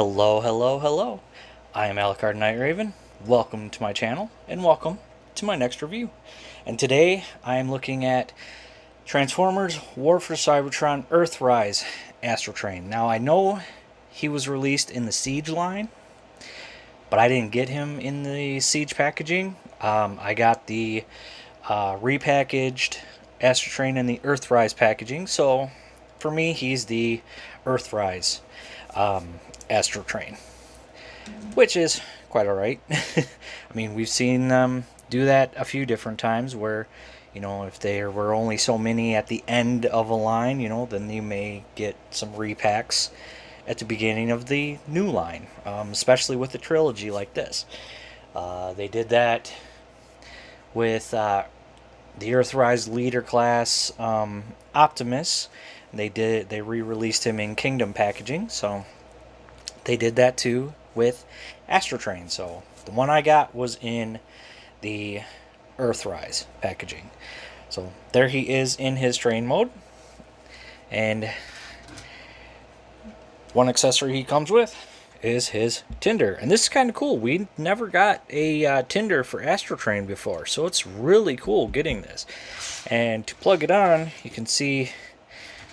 Hello, hello, hello. I am Alucard Night Raven. Welcome to my channel, and welcome to my next review. And today I am looking at Transformers War for Cybertron Earthrise Astrotrain. Now I know he was released in the Siege line, but I didn't get him in the Siege packaging. I got the repackaged Astrotrain in the Earthrise packaging, so for me he's the Earthrise Astrotrain, which is quite alright. I mean, we've seen them do that a few different times where, if there were only so many at the end of a line, then you may get some repacks at the beginning of the new line, especially with a trilogy like this. They did that with the Earthrise Leader class Optimus. They re-released him in Kingdom packaging, so they did that too with Astrotrain. So the one I got was in the Earthrise packaging. So there he is in his train mode. And one accessory he comes with is his Tinder. And this is kind of cool. We never got a Tinder for Astrotrain before, so it's really cool getting this. And to plug it on, you can see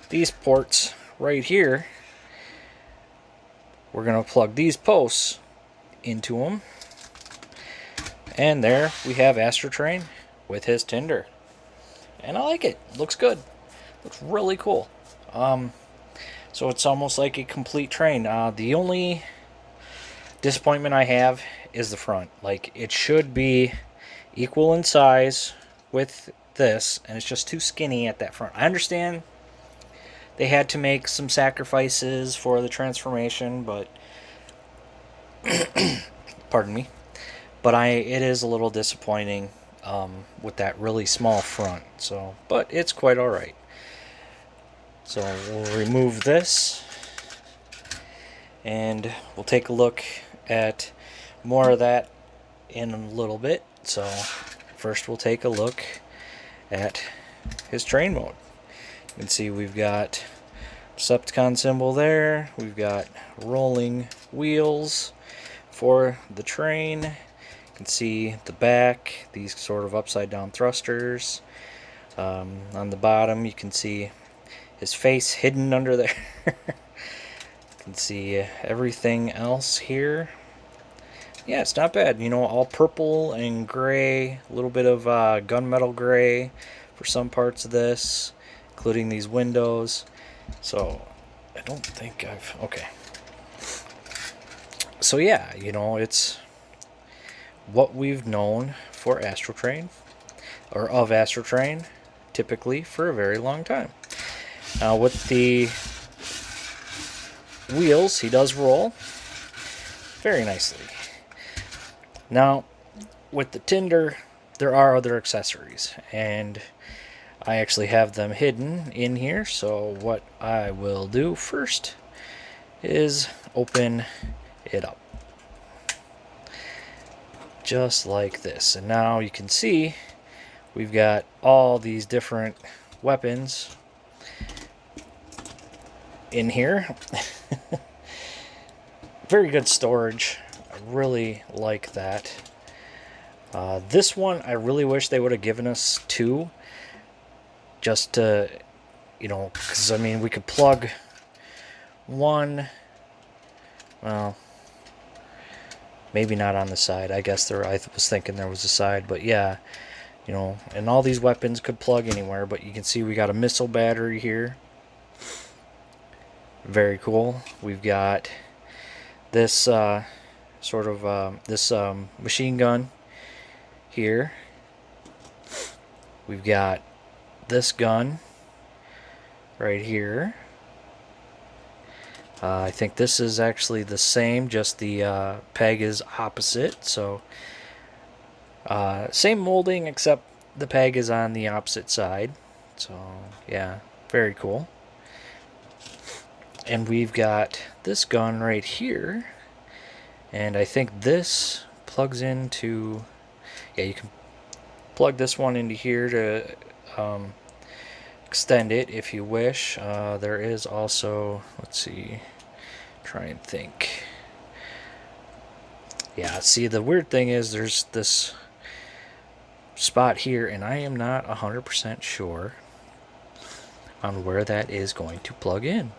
these ports right here. We're going to plug these posts into them. And there we have Astrotrain with his Tinder. And I like it. Looks good. Looks really cool. So it's almost like a complete train. The only disappointment I have is the front. Like, it should be equal in size with this, and it's just too skinny at that front. I understand they had to make some sacrifices for the transformation, but pardon me. But it is a little disappointing with that really small front. So, but it's quite all right. So we'll remove this, and we'll take a look at more of that in a little bit. So first we'll take a look at his train mode. You can see we've got Decepticon symbol there. We've got rolling wheels for the train. You can see the back, these sort of upside down thrusters. On the bottom you can see his face hidden under there. You can see everything else here. Yeah, it's not bad. All purple and gray, a little bit of gunmetal gray for some parts of this, including these windows. So I don't think okay. So yeah, it's what we've known for Astrotrain, or of Astrotrain, typically for a very long time. Now with the wheels, he does roll very nicely. Now with the Tinder, there are other accessories, and I actually have them hidden in here. So what I will do first is open it up. Just like this. And now you can see we've got all these different weapons in here. Very good storage. I really like that. This one, I really wish they would have given us two. Just to, because I mean, we could plug one, well, maybe not on the side. I guess I was thinking there was a side, but yeah, and all these weapons could plug anywhere. But you can see we got a missile battery here. Very cool. We've got this this machine gun here. We've got this gun right here. I think this is actually the same, just the peg is opposite. So same molding, except the peg is on the opposite side. So yeah, very cool. And we've got this gun right here, and I think this plugs into, yeah, you can plug this one into here to extend it if you wish. There is also, let's see, try and think. Yeah, see, the weird thing is there's this spot here, and I am not 100% sure on where that is going to plug in.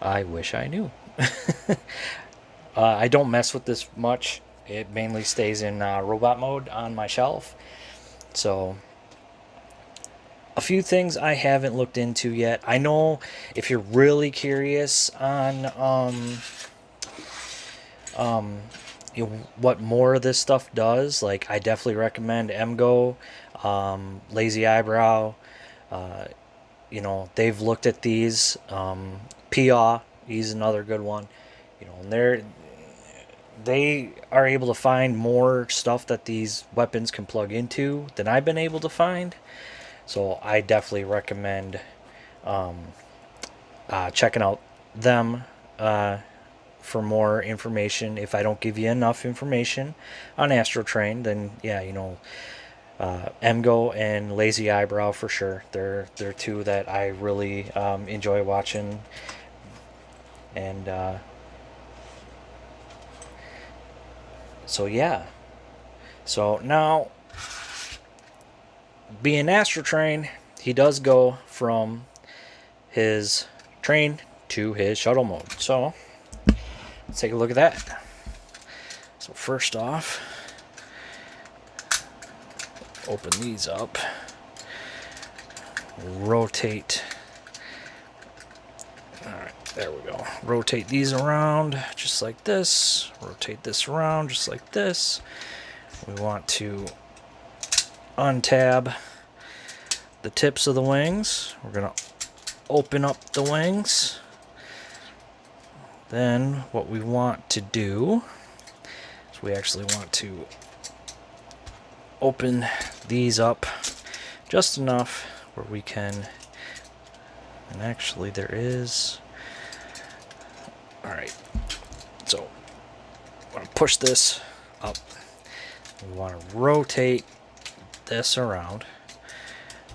I wish I knew. I don't mess with this much. It mainly stays in robot mode on my shelf. So, a few things I haven't looked into yet. I know if you're really curious on what more of this stuff does, like I definitely recommend MGO, Lazy Eyebrow. They've looked at these. Pia, he's another good one. And they are able to find more stuff that these weapons can plug into than I've been able to find. So I definitely recommend checking out them for more information. If I don't give you enough information on Astrotrain, then yeah, MGO and Lazy Eyebrow for sure. They're two that I really enjoy watching. And so yeah. So now, being Astrotrain, he does go from his train to his shuttle mode. So let's take a look at that. So first off, open these up, rotate. Alright, there we go. Rotate these around just like this. Rotate this around just like this. We want to untab the tips of the wings. We're going to open up the wings. Then what we want to do is we actually want to open these up just enough where we can, and actually there is, alright, so I want to push this up. We want to rotate this around.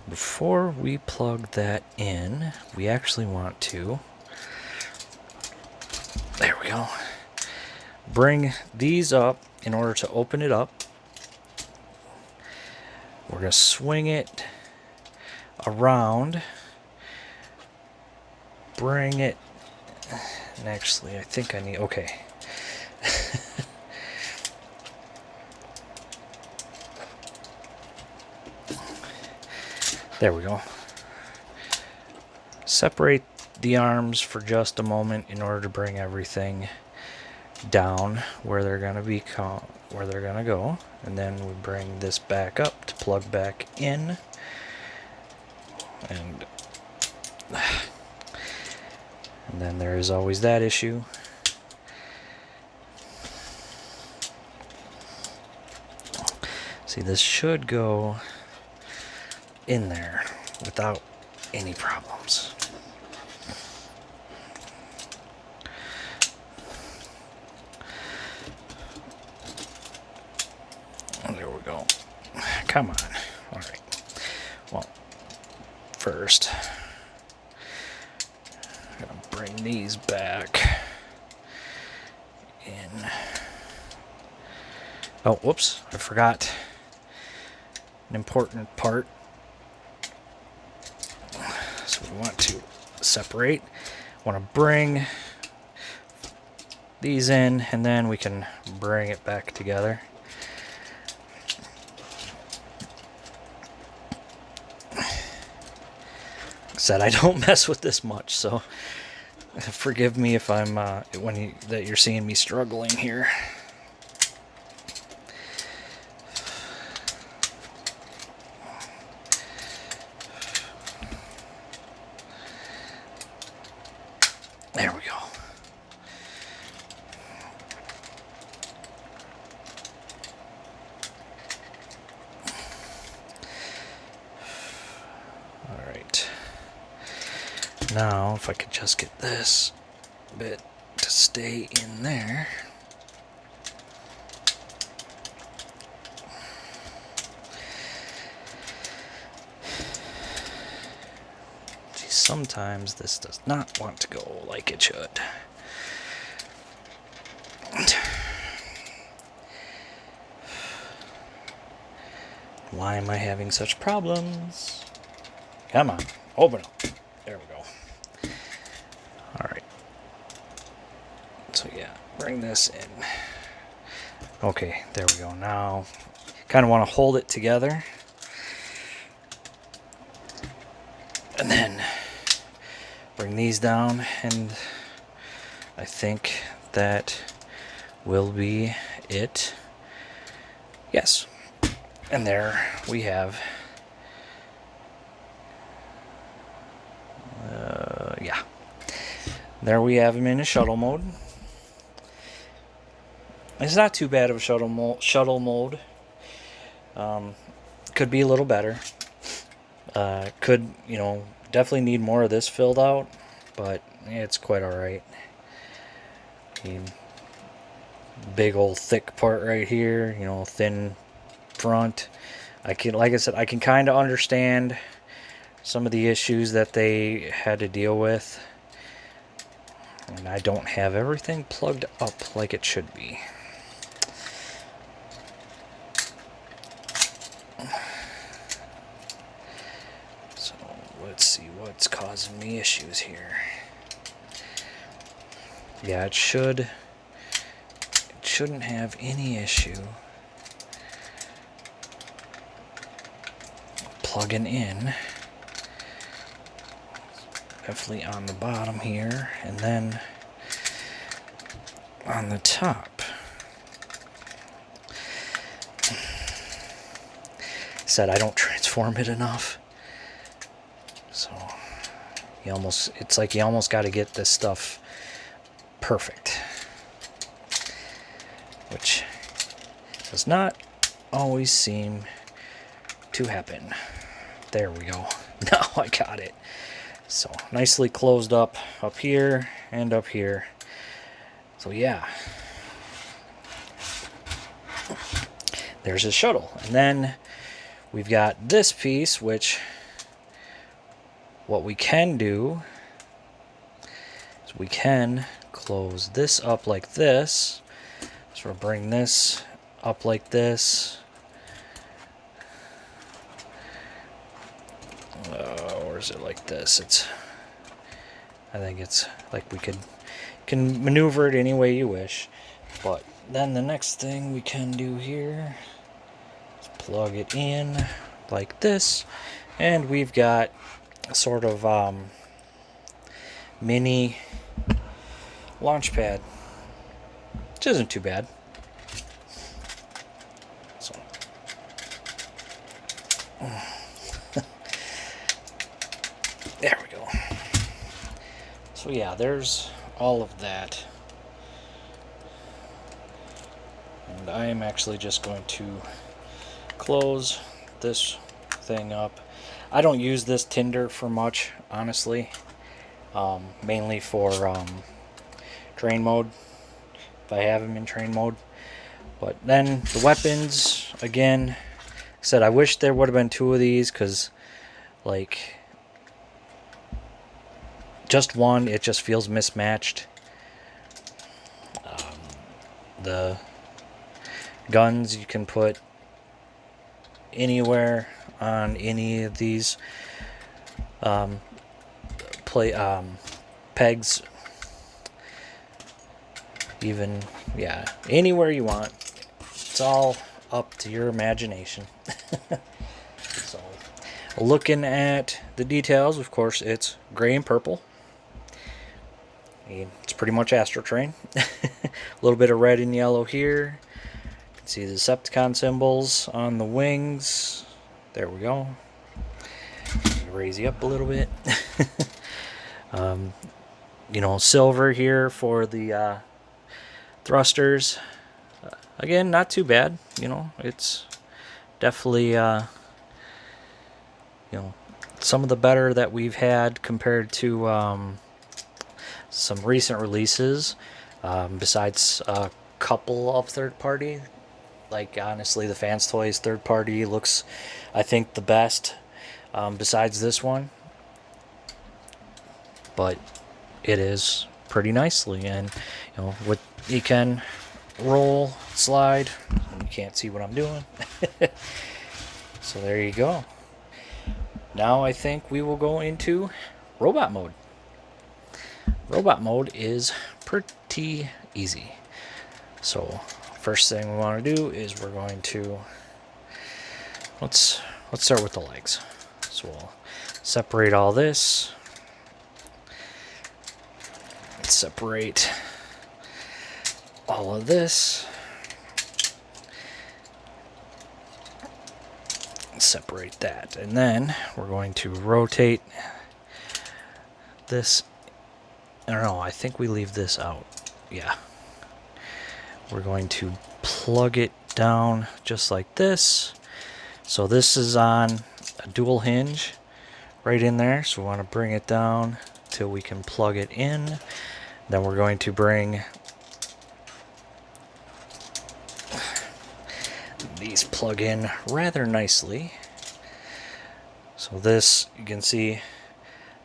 Before we plug that in, we actually want to, there we go, bring these up in order to open it up. We're going to swing it around, bring it, and actually I think I need, okay. There we go. Separate the arms for just a moment in order to bring everything down where they're going to be, where they're going to go, and then we bring this back up to plug back in, and then there is always that issue. See, this should go in there without any problems. There we go. Come on. All right. Well, first, I'm going to bring these back in. Oh, whoops. I forgot an important part. So we want to separate. Want to bring these in, and then we can bring it back together. Said I don't mess with this much, so forgive me if I'm that you're seeing me struggling here. There we go. All right. Now, if I could just get this bit to stay in there. See, sometimes this does not want to go like it should. Why am I having such problems? Come on, open up. There we go. Alright. So yeah, bring this in. Okay, there we go. Now, kind of want to hold it together. And then bring these down, and I think that will be it. Yes. And there we have, yeah. There we have him in a shuttle mode. It's not too bad of a shuttle mode. Could be a little better. Could, you know, definitely need more of this filled out, but it's quite alright. Big old thick part right here, you know, thin front. Like I said, I can kind of understand some of the issues that they had to deal with. And I don't have everything plugged up like it should be. So let's see what's causing me issues here. Yeah, it shouldn't have any issue plugging in. Definitely on the bottom here, and then on the top. Said I don't transform it enough, so it's like you almost got to get this stuff perfect, which does not always seem to happen. There we go. Now I got it. So nicely closed up here and up here. So yeah, there's his shuttle. And then we've got this piece, which what we can do is we can close this up like this. So we'll bring this up like this. Or is it like this? I think it's like we can maneuver it any way you wish. But then the next thing we can do here is plug it in like this, and we've got a sort of mini launch pad, which isn't too bad. So there we go. So yeah, there's all of that. And I am actually just going to close this thing up. I don't use this tinder for much, honestly. Mainly for train mode, if I have him in train mode. But then the weapons, again, like I said, I wish there would have been two of these, because like just one, it just feels mismatched. The guns you can put anywhere on any of these pegs, even, yeah, anywhere you want. It's all up to your imagination. So looking at the details, of course, it's gray and purple. It's pretty much Astrotrain. A little bit of red and yellow here. You can see the Decepticon symbols on the wings. There we go. Raise you up a little bit. You know, silver here for the thrusters. Again, not too bad. You know, it's definitely you know, some of the better that we've had compared to some recent releases, besides a couple of third-party. Like, honestly, the Fans Toys third-party looks, I think, the best, besides this one. But it is pretty nicely, and you know, you can roll, slide. You can't see what I'm doing. So there you go. Now I think we will go into robot mode. Robot mode is pretty easy. So first thing we want to do is we're going to let's start with the legs. So we'll separate all this. Let's separate all of this. Separate that, and then we're going to rotate this. I don't know, I think we leave this out. Yeah. We're going to plug it down just like this. So this is on a dual hinge right in there. So we want to bring it down till we can plug it in. Then we're going to bring these plug in rather nicely. So this, you can see,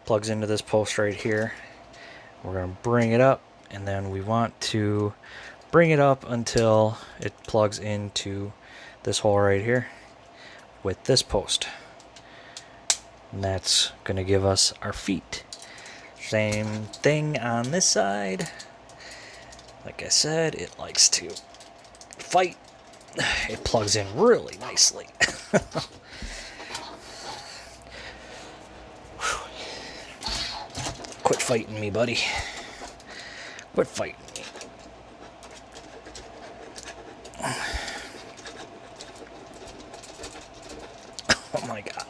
plugs into this post right here. We're going to bring it up, and then we want to bring it up until it plugs into this hole right here with this post. And that's going to give us our feet. Same thing on this side. Like I said, it likes to fight. It plugs in really nicely. Quit fighting me, buddy. Quit fighting me. Oh my god.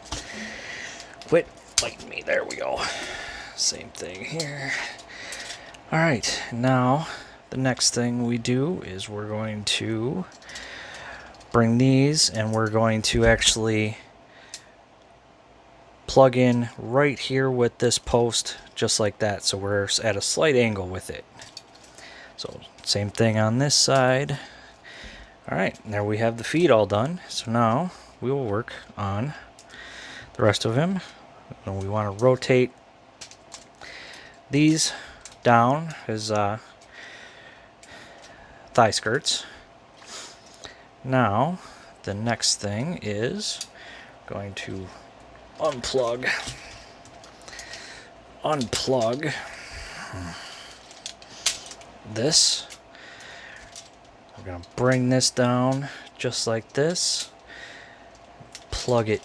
Quit fighting me. There we go. Same thing here. Alright, now the next thing we do is we're going to bring these, and we're going to actually plug in right here with this post, just like that. So we're at a slight angle with it. So same thing on this side. Alright, there we have the feet all done. So now we will work on the rest of him. And we want to rotate these down, his thigh skirts. Now the next thing is going to unplug this. We're going to bring this down just like this. Plug it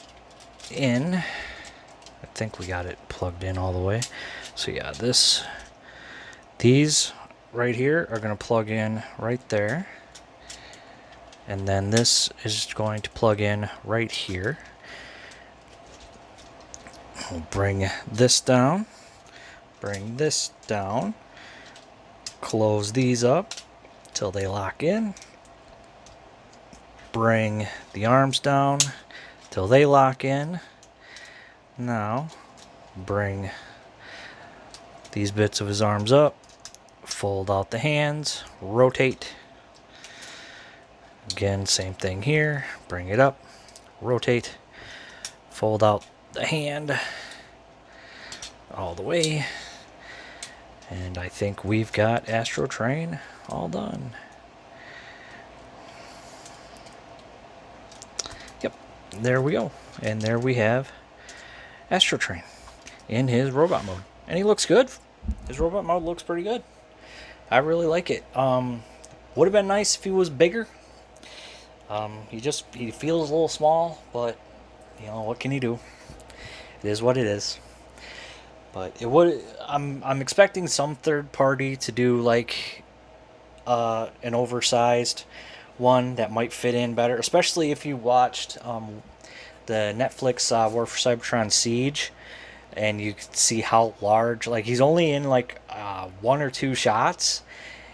in. I think we got it plugged in all the way. So yeah, these right here are going to plug in right there. And then this is going to plug in right here. We'll bring this down, close these up till they lock in, bring the arms down till they lock in. Now bring these bits of his arms up, fold out the hands, rotate. Again, same thing here, bring it up, rotate, fold out the hand all the way, and I think we've got Astrotrain all done. Yep, there we go, and there we have Astrotrain in his robot mode, and he looks good. His robot mode looks pretty good. I really like it. Would have been nice if he was bigger. He feels a little small, but you know, what can you do? It is what it is. But it would. I'm expecting some third party to do like an oversized one that might fit in better, especially if you watched the Netflix War for Cybertron Siege, and you could see how large. Like, he's only in like 1 or 2 shots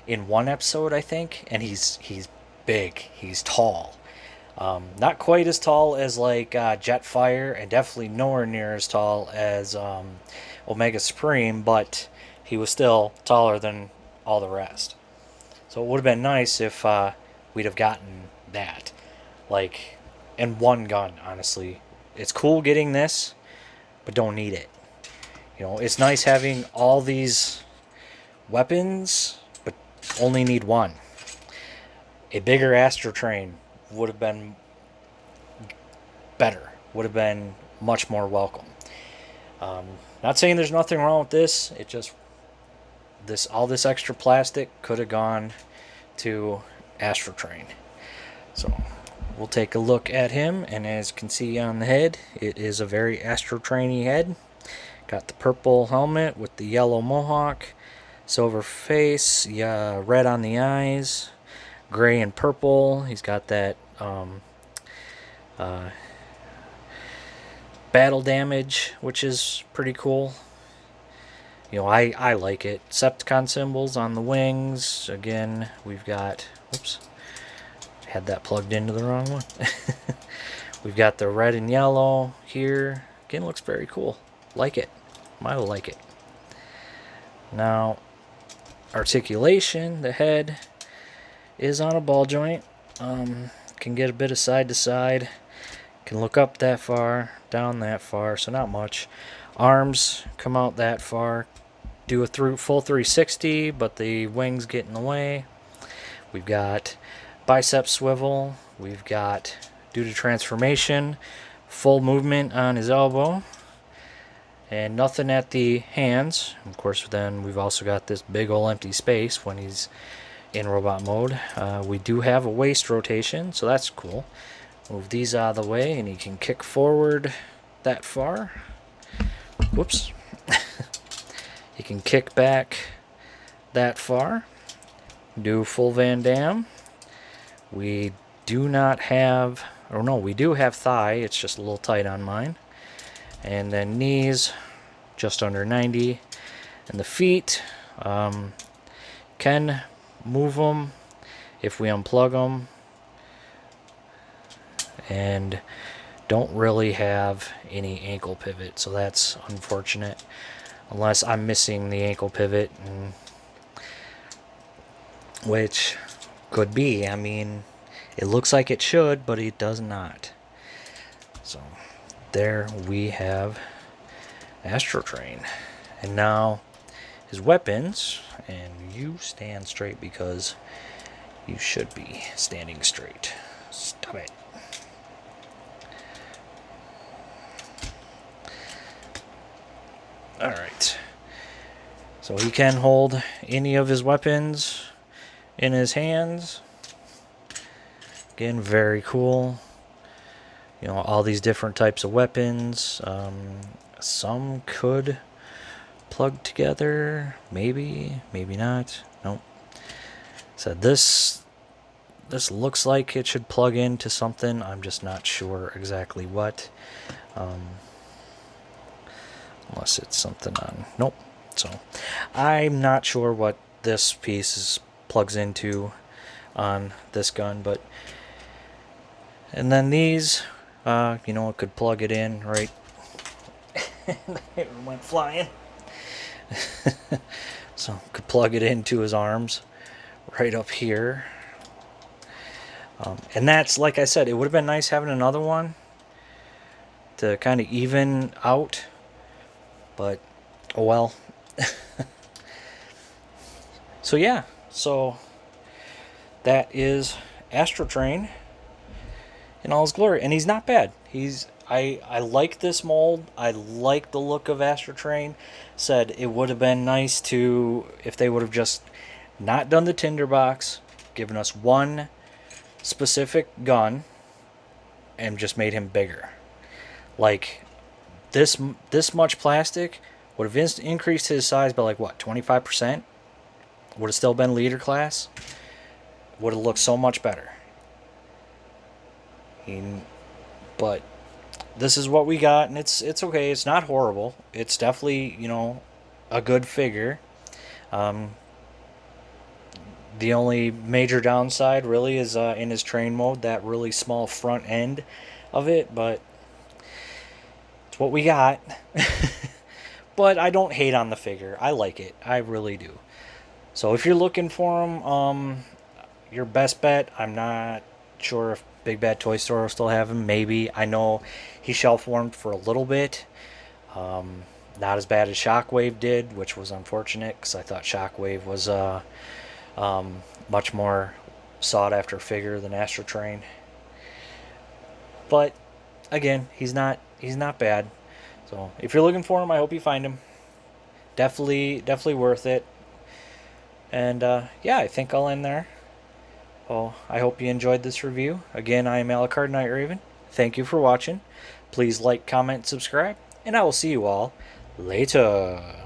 in one episode, I think, and he's big. He's tall. Not quite as tall as like Jetfire, and definitely nowhere near as tall as Omega Supreme, but he was still taller than all the rest. So it would have been nice if we'd have gotten that, like, in one gun. Honestly, it's cool getting this, but don't need it. You know, it's nice having all these weapons, but only need one. A bigger Astrotrain would have been better. Would have been much more welcome. Not saying there's nothing wrong with this. It just all this extra plastic could have gone to Astrotrain. So we'll take a look at him, and as you can see on the head, it is a very Astrotrain-y head. Got the purple helmet with the yellow mohawk, silver face, yeah, red on the eyes, gray and purple. He's got that battle damage, which is pretty cool. You know, I like it. Septicon symbols on the wings. Again, we've got, oops, had that plugged into the wrong one. We've got the red and yellow here. Again, looks very cool. Like it. I like it. Now, articulation, the head is on a ball joint. Can get a bit of side to side. Can look up that far, down that far, so not much. Arms come out that far. Do a full 360, but the wings get in the way. We've got bicep swivel. We've got, due to transformation, full movement on his elbow. And nothing at the hands. Of course, then we've also got this big old empty space when he's in robot mode. We do have a waist rotation, so that's cool. Move these out of the way, and he can kick forward that far. Whoops. He can kick back that far. Do full Van Damme. We do not have, or no, we do have thigh. It's just a little tight on mine. And then knees, just under 90. And the feet, can move them if we unplug them. And don't really have any ankle pivot, so that's unfortunate. Unless I'm missing the ankle pivot, which could be. I mean, it looks like it should, but it does not. So there we have Astrotrain. And now his weapons, and you stand straight because you should be standing straight. Stop it. Alright. So he can hold any of his weapons in his hands. Again, very cool. You know, all these different types of weapons. Some could plug together. Maybe, maybe not. Nope. So this looks like it should plug into something. I'm just not sure exactly what. Unless it's something on... Nope. So I'm not sure what this piece plugs into on this gun, but... And then these, you know, it could plug it in right... It went flying. So could plug it into his arms right up here. And that's, like I said, it would have been nice having another one to kind of even out. But, oh well. So yeah, so that is Astrotrain in all his glory. And he's not bad. I like this mold. I like the look of Astrotrain. Said it would have been nice to, if they would have just not done the tinderbox, given us one specific gun, and just made him bigger. Like, this much plastic would have increased his size by like what, 25%? Would have still been leader class. Would have looked so much better. But this is what we got, and it's okay. It's not horrible. It's definitely, you know, a good figure. The only major downside really is in his train mode, that really small front end of it, but it's what we got. But I don't hate on the figure. I like it. I really do. So if you're looking for him, your best bet, I'm not sure if Big Bad Toy Store will still have him. Maybe. I know he shelf warmed for a little bit. Not as bad as Shockwave did, which was unfortunate because I thought Shockwave was much more sought after figure than Astrotrain. But again, he's not bad. So if you're looking for him, I hope you find him. Definitely worth it. And yeah, I think I'll end there. Well, I hope you enjoyed this review. Again, I am Alucard Night Raven. Thank you for watching. Please like, comment, subscribe, and I will see you all later.